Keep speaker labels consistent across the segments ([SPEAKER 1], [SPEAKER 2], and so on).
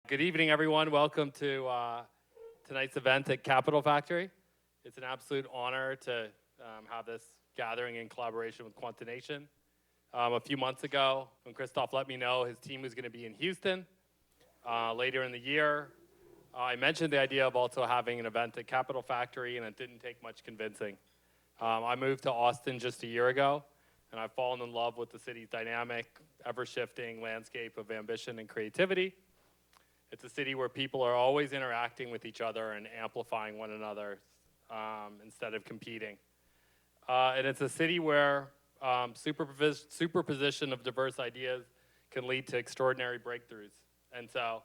[SPEAKER 1] Good evening, everyone. Welcome to tonight's event at Capital Factory. It's an absolute honor to have this gathering in collaboration with Quantination. A few months ago, when Christophe let me know his team was going to be in Houston later in the year, I mentioned the idea of also having an event at Capital Factory, and it didn't take much convincing. I moved to Austin just a year ago, and I've fallen in love with the city's dynamic, ever-shifting landscape of ambition and creativity. It's a city where people are always interacting with each other and amplifying one another instead of competing. And it's a city where superposition of diverse ideas can lead to extraordinary breakthroughs. And so,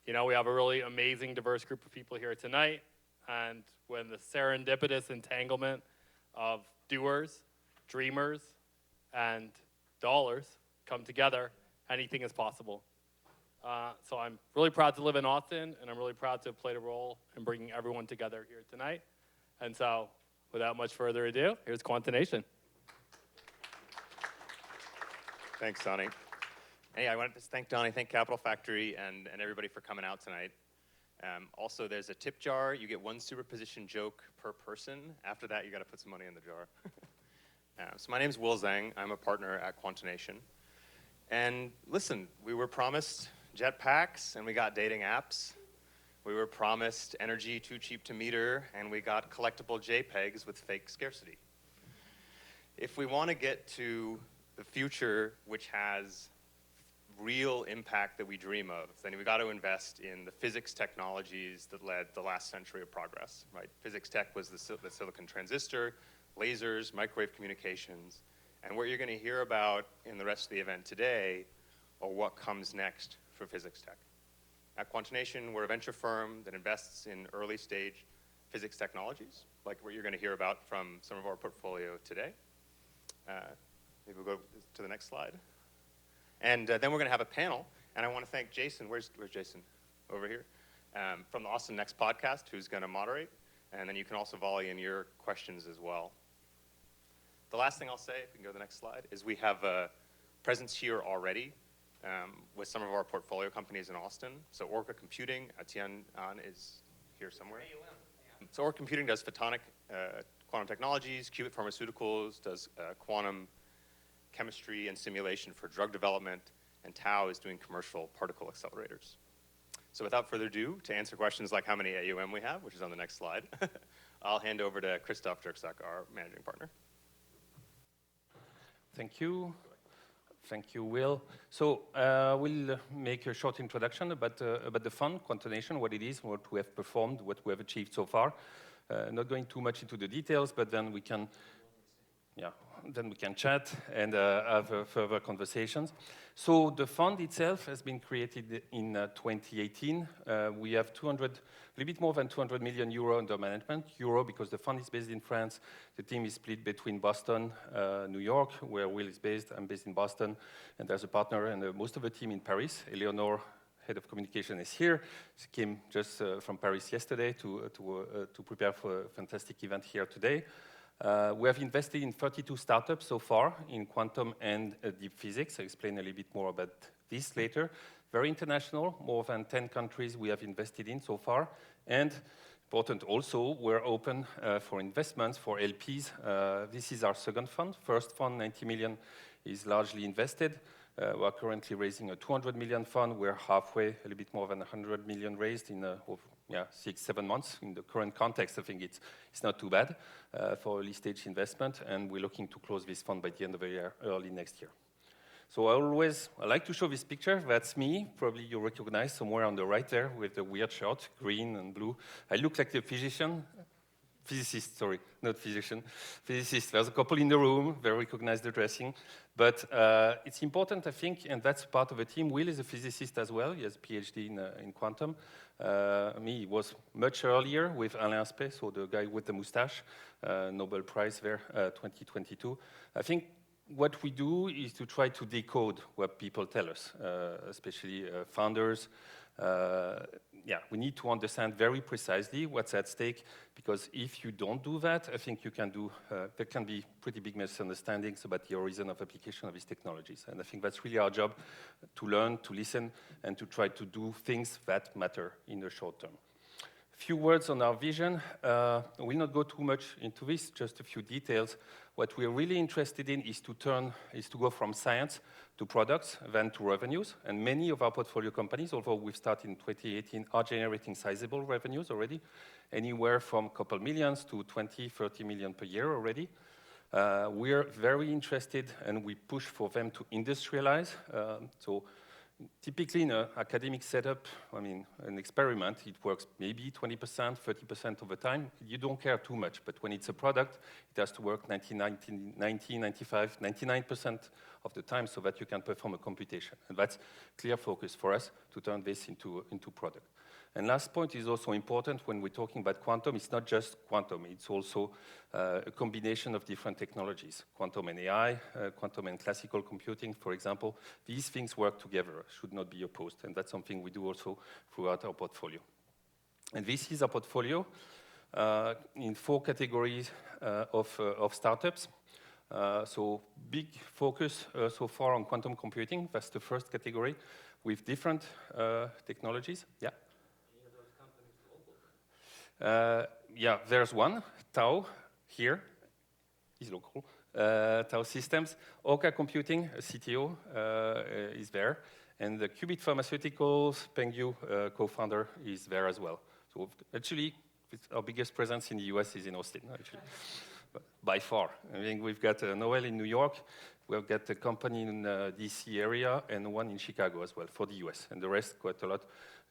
[SPEAKER 1] we have a really amazing, diverse group of people here tonight. And when the serendipitous entanglement of doers, dreamers, and dollars come together, anything is possible. So I'm really proud to live in Austin, and I'm really proud to have played a role in bringing everyone together here tonight. And so, without much further ado, here's Quantination.
[SPEAKER 2] Thanks, Donnie. Hey, I wanted to thank Donnie, thank Capital Factory, and everybody for coming out tonight. Also, there's a tip jar. You get one superposition joke per person. After that, you got to put some money in the jar. So my name's Will Zhang. I'm a partner at Quantination. And listen, we were promised jetpacks, and we got dating apps. We were promised energy too cheap to meter, and we got collectible JPEGs with fake scarcity. If we want to get to the future, which has real impact that we dream of, then we got to invest in the physics technologies that led the last century of progress, right? Physics tech was the silicon transistor, lasers, microwave communications, and what you're going to hear about in the rest of the event today are what comes next for physics tech. At Quantination, we're a venture firm that invests in early stage physics technologies, like what you're going to hear about from some of our portfolio today. Maybe we'll go to the next slide. And then we're going to have a panel, and I want to thank Jason. Where's Jason? Over here. From the Austin Next podcast, who's going to moderate. And then you can also volley in your questions as well. The last thing I'll say, if we can go to the next slide, is we have a presence here already with some of our portfolio companies in Austin. So Orca Computing, Etienne is here somewhere. So Orca Computing does photonic quantum technologies, Qubit Pharmaceuticals does quantum chemistry and simulation for drug development, and Tau is doing commercial particle accelerators. So without further ado, to answer questions like how many AUM we have, which is on the next slide, I'll hand over to Christophe Dirkzak, our managing partner.
[SPEAKER 3] Thank you. Thank you, Will. So we'll make a short introduction about the fund, Quantination, what it is, what we have performed, what we have achieved so far. Not going too much into the details, but then we can, chat and have further conversations. So the fund itself has been created in 2018. We have a little bit more than 200 million euro under management. Euro because the fund is based in France. The team is split between Boston, New York, where Will is based. I'm based in Boston, and there's a partner and most of the team in Paris. Eleanor, head of communication, is here. She came just from Paris yesterday to prepare for a fantastic event here today. We have invested in 32 startups so far in quantum and deep physics. I'll explain a little bit more about this later. Very international, more than 10 countries we have invested in so far. And important also, we're open for investments for LPs. This is our second fund. First fund, 90 million, is largely invested. We're currently raising a 200 million fund. We're halfway, a little bit more than 100 million raised in 6-7 months. In the current context, I think it's not too bad for early stage investment, and we're looking to close this fund by the end of the year, early next year. So I like to show this picture. That's me. Probably you recognize somewhere on the right there with the weird shirt, green and blue. I look like the physicist, sorry, not physician, physicist. There's a couple in the room, they recognize the dressing. But it's important, I think, and that's part of the team. Will is a physicist as well. He has a PhD in quantum. Me was much earlier with Alain Aspect, so the guy with the mustache, Nobel Prize there, 2022. I think what we do is to try to decode what people tell us, especially founders, Yeah, we need to understand very precisely what's at stake, because if you don't do that, I think you can do, there can be pretty big misunderstandings about the origin of application of these technologies. And I think that's really our job, to learn, to listen, and to try to do things that matter in the short term. A few words on our vision. I will not go too much into this, just a few details. What we're really interested in is to go from science to products, then to revenues. And many of our portfolio companies, although we've started in 2018, are generating sizable revenues already, anywhere from a couple millions to 20, 30 million per year already. We're very interested, and we push for them to industrialize. So typically in an academic setup, I mean, an experiment, it works maybe 20%, 30% of the time. You don't care too much, but when it's a product, it has to work 90, 95, 99% of the time so that you can perform a computation. And that's clear focus for us to turn this into product. And last point is also important when we're talking about quantum. It's not just quantum, it's also a combination of different technologies. Quantum and AI, quantum and classical computing, for example. These things work together, should not be opposed. And that's something we do also throughout our portfolio. And this is our portfolio in 4 categories of startups. So big focus so far on quantum computing. That's the first category, with different technologies. Yeah. Yeah, there's one, Tau, here, is local. Tau Systems, Orca Computing, CTO, is there. And the Qubit Pharmaceuticals, Pengyu, co-founder, is there as well. So actually, our biggest presence in the US is in Austin, actually, by far. I mean, we've got Noel in New York, we've got a company in DC area, and one in Chicago as well, for the US, and the rest quite a lot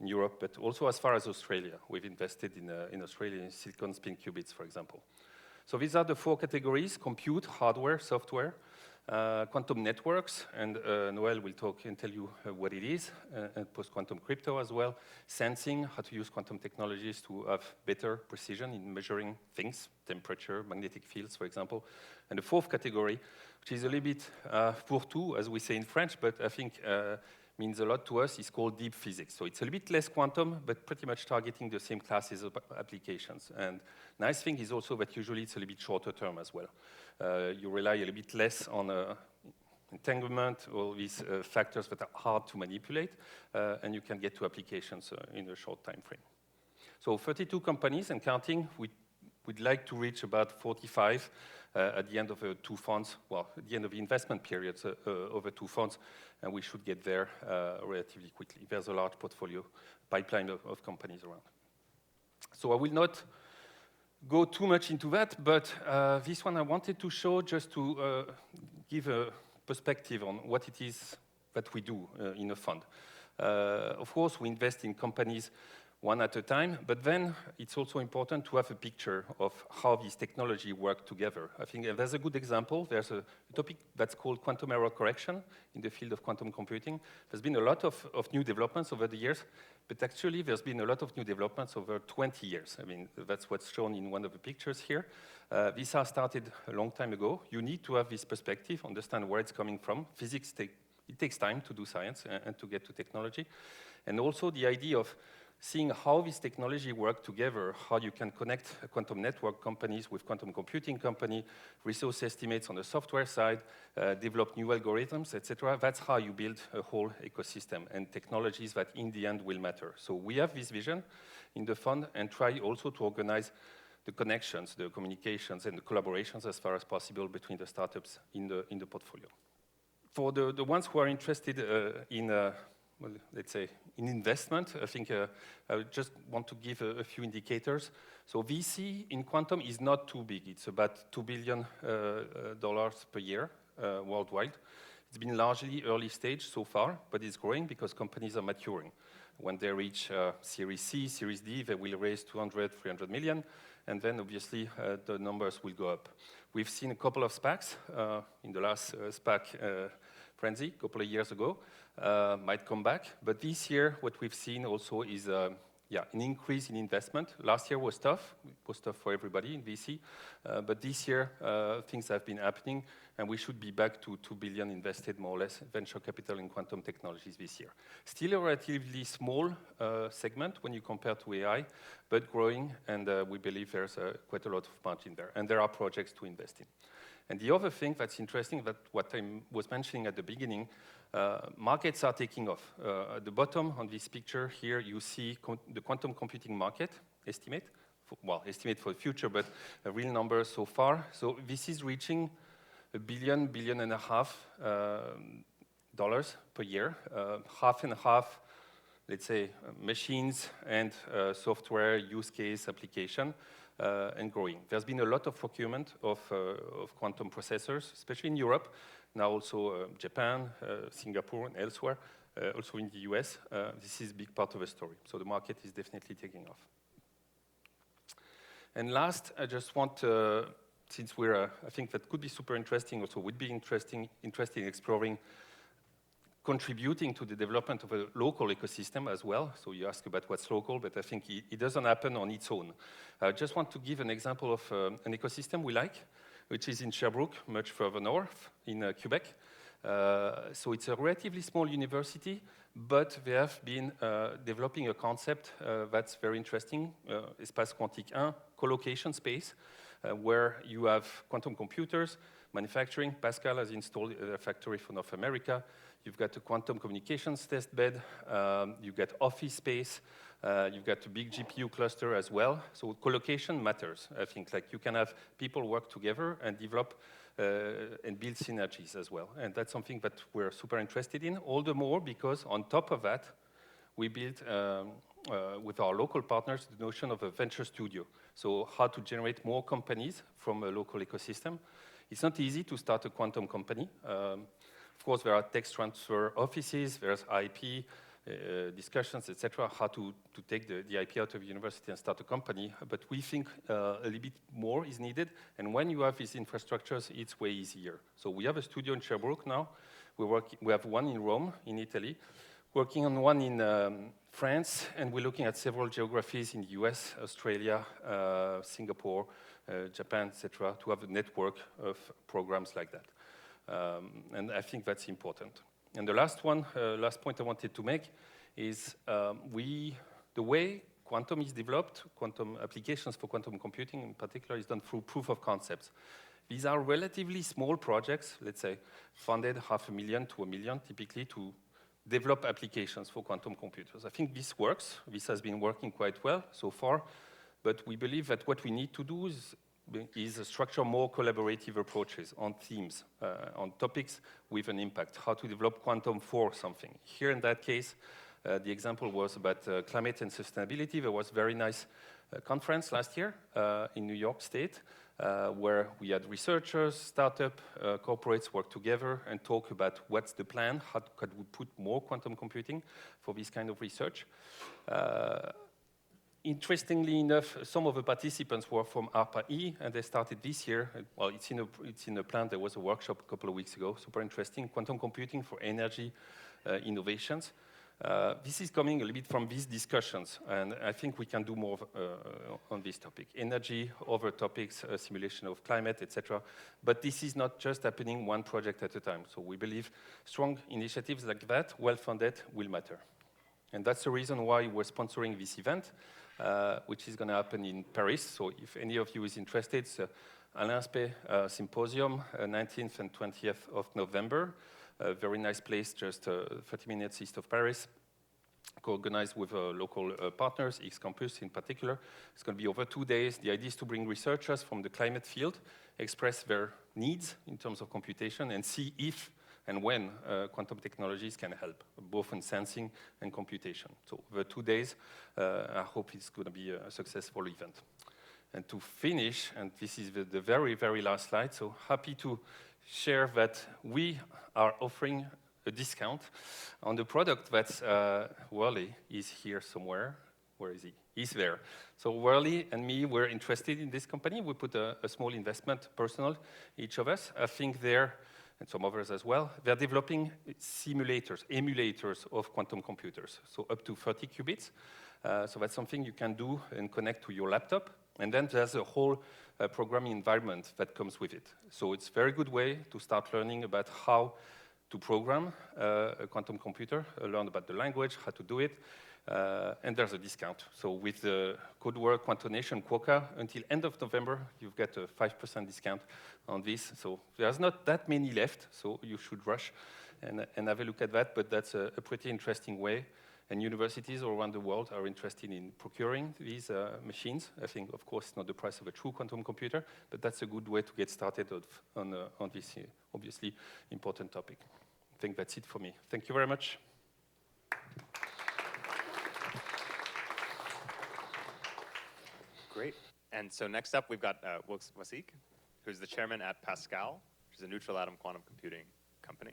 [SPEAKER 3] in Europe, but also as far as Australia. We've invested in Australia in silicon spin qubits, for example. So these are the 4 categories: compute, hardware, software, quantum networks, and Noel will talk and tell you what it is, and post-quantum crypto as well, sensing, how to use quantum technologies to have better precision in measuring things, temperature, magnetic fields, for example. And the 4th category, which is a little bit fourre-tout, as we say in French, but I think means a lot to us, is called deep physics. So it's a little bit less quantum, but pretty much targeting the same classes of applications. And nice thing is also that usually it's a little bit shorter term as well. You rely a little bit less on entanglement, all these factors that are hard to manipulate, and you can get to applications in a short time frame. So 32 companies and counting. We'd like to reach about 45 at the end of 2 funds, well, at the end of the investment periods over 2 funds, and we should get there relatively quickly. There's a large portfolio pipeline of companies around. So I will not go too much into that, but this one I wanted to show just to give a perspective on what it is that we do in a fund. Of course, we invest in companies one at a time, but then it's also important to have a picture of how these technology work together. I think there's a good example. There's a topic that's called quantum error correction in the field of quantum computing. There's been a lot of new developments over the years, but actually there's been a lot of new developments over 20 years. I mean, that's what's shown in one of the pictures here. These are started a long time ago. You need to have this perspective, understand where it's coming from. Physics, it takes time to do science and to get to technology. And also the idea of seeing how this technology work together, how you can connect quantum network companies with quantum computing company, resource estimates on the software side, develop new algorithms, etc. That's how you build a whole ecosystem and technologies that in the end will matter. So we have this vision in the fund and try also to organize the connections, the communications, and the collaborations as far as possible between the startups in the portfolio. For the ones who are interested in well, let's say, in investment, I think I just want to give a few indicators. So VC in quantum is not too big. It's about $2 billion per year worldwide. It's been largely early stage so far, but it's growing because companies are maturing. When they reach Series C, Series D, they will raise 200, 300 million, and then obviously the numbers will go up. We've seen a couple of SPACs in the last SPAC frenzy a couple of years ago. Might come back, but this year what we've seen also is an increase in investment. Last year was tough. It was tough for everybody in VC. But this year, things have been happening, and we should be back to 2 billion invested, more or less, venture capital in quantum technologies this year. Still a relatively small segment when you compare to AI, but growing, and we believe there's quite a lot of margin there, and there are projects to invest in. And the other thing that's interesting, that what I was mentioning at the beginning, markets are taking off. At the bottom on this picture here, you see the quantum computing market estimate. Estimate for the future, but a real number so far. So this is reaching $1.5 billion dollars per year, half and half, let's say, machines and software use case application. And growing. There's been a lot of procurement of quantum processors, especially in Europe, now also Japan, Singapore, and elsewhere, also in the US. This is a big part of the story. So the market is definitely taking off. And last, I just want to, since we're, I think that could be super interesting, also would be interesting in exploring contributing to the development of a local ecosystem as well. So you ask about what's local, but I think it doesn't happen on its own. I just want to give an example of an ecosystem we like, which is in Sherbrooke, much further north in Quebec. So it's a relatively small university, but they have been developing a concept that's very interesting, Espace Quantique 1, co-location space, where you have quantum computers, manufacturing. Pascal has installed a factory for North America. You've got a quantum communications test bed. You've got office space. You've got a big GPU cluster as well. So co-location matters. I think like you can have people work together and develop and build synergies as well. And that's something that we're super interested in, all the more because on top of that, we built with our local partners the notion of a venture studio. So how to generate more companies from a local ecosystem. It's not easy to start a quantum company. Of course, there are tech transfer offices, there's IP discussions, etc., how to take the IP out of the university and start a company. But we think a little bit more is needed. And when you have these infrastructures, it's way easier. So we have a studio in Sherbrooke now. We have one in Rome, in Italy, working on one in France, and we're looking at several geographies in the US, Australia, Singapore, Japan, etc., to have a network of programs like that. And I think that's important. And the last point I wanted to make is the way quantum is developed, quantum applications for quantum computing in particular, is done through proof of concepts. These are relatively small projects, let's say, funded $500,000 to $1 million, typically, to develop applications for quantum computers. I think this works. This has been working quite well so far. But we believe that what we need to do is structure more collaborative approaches on themes, on topics with an impact, how to develop quantum for something. Here in that case, the example was about climate and sustainability. There was a very nice conference last year in New York State where we had researchers, startup, corporates work together and talk about what's the plan, how could we put more quantum computing for this kind of research. Interestingly enough, some of the participants were from ARPA-E, and they started this year. Well, it's in a plan. There was a workshop a couple of weeks ago. Super interesting. Quantum computing for energy innovations. This is coming a little bit from these discussions, and I think we can do more on this topic. Energy, other topics, simulation of climate, etc. But this is not just happening one project at a time. So we believe strong initiatives like that, well-funded, will matter. And that's the reason why we're sponsoring this event, which is going to happen in Paris. So if any of you is interested, it's Alain Aspect Symposium, 19th and 20th of November. A very nice place, just 30 minutes east of Paris, co-organized with local partners, X-Campus in particular. It's going to be over 2 days. The idea is to bring researchers from the climate field, express their needs in terms of computation, and see if and when quantum technologies can help, both in sensing and computation. So over 2 days, I hope it's going to be a successful event. And to finish, and this is the very, very last slide, so happy to share that we are offering a discount on the product that's Worley is here somewhere. Where is he? He's there. So Worley and me were interested in this company. We put a small investment, personal, each of us. I think there and some others as well. They're developing simulators, emulators of quantum computers, so up to 30 qubits. So that's something you can do and connect to your laptop. And then there's a whole programming environment that comes with it. So it's a very good way to start learning about how to program a quantum computer, learn about the language, how to do it. And there's a discount. So with the code word Quantonation Quokka, until end of November, you've got a 5% discount on this. So there's not that many left, so you should rush and have a look at that. But that's a pretty interesting way. And universities all around the world are interested in procuring these machines. I think, of course, it's not the price of a true quantum computer, but that's a good way to get started on this obviously important topic. I think that's it for me. Thank you very much.
[SPEAKER 2] Great. And so next up, we've got Will Wasik, who's the chairman at Pascal, which is a neutral atom quantum computing company.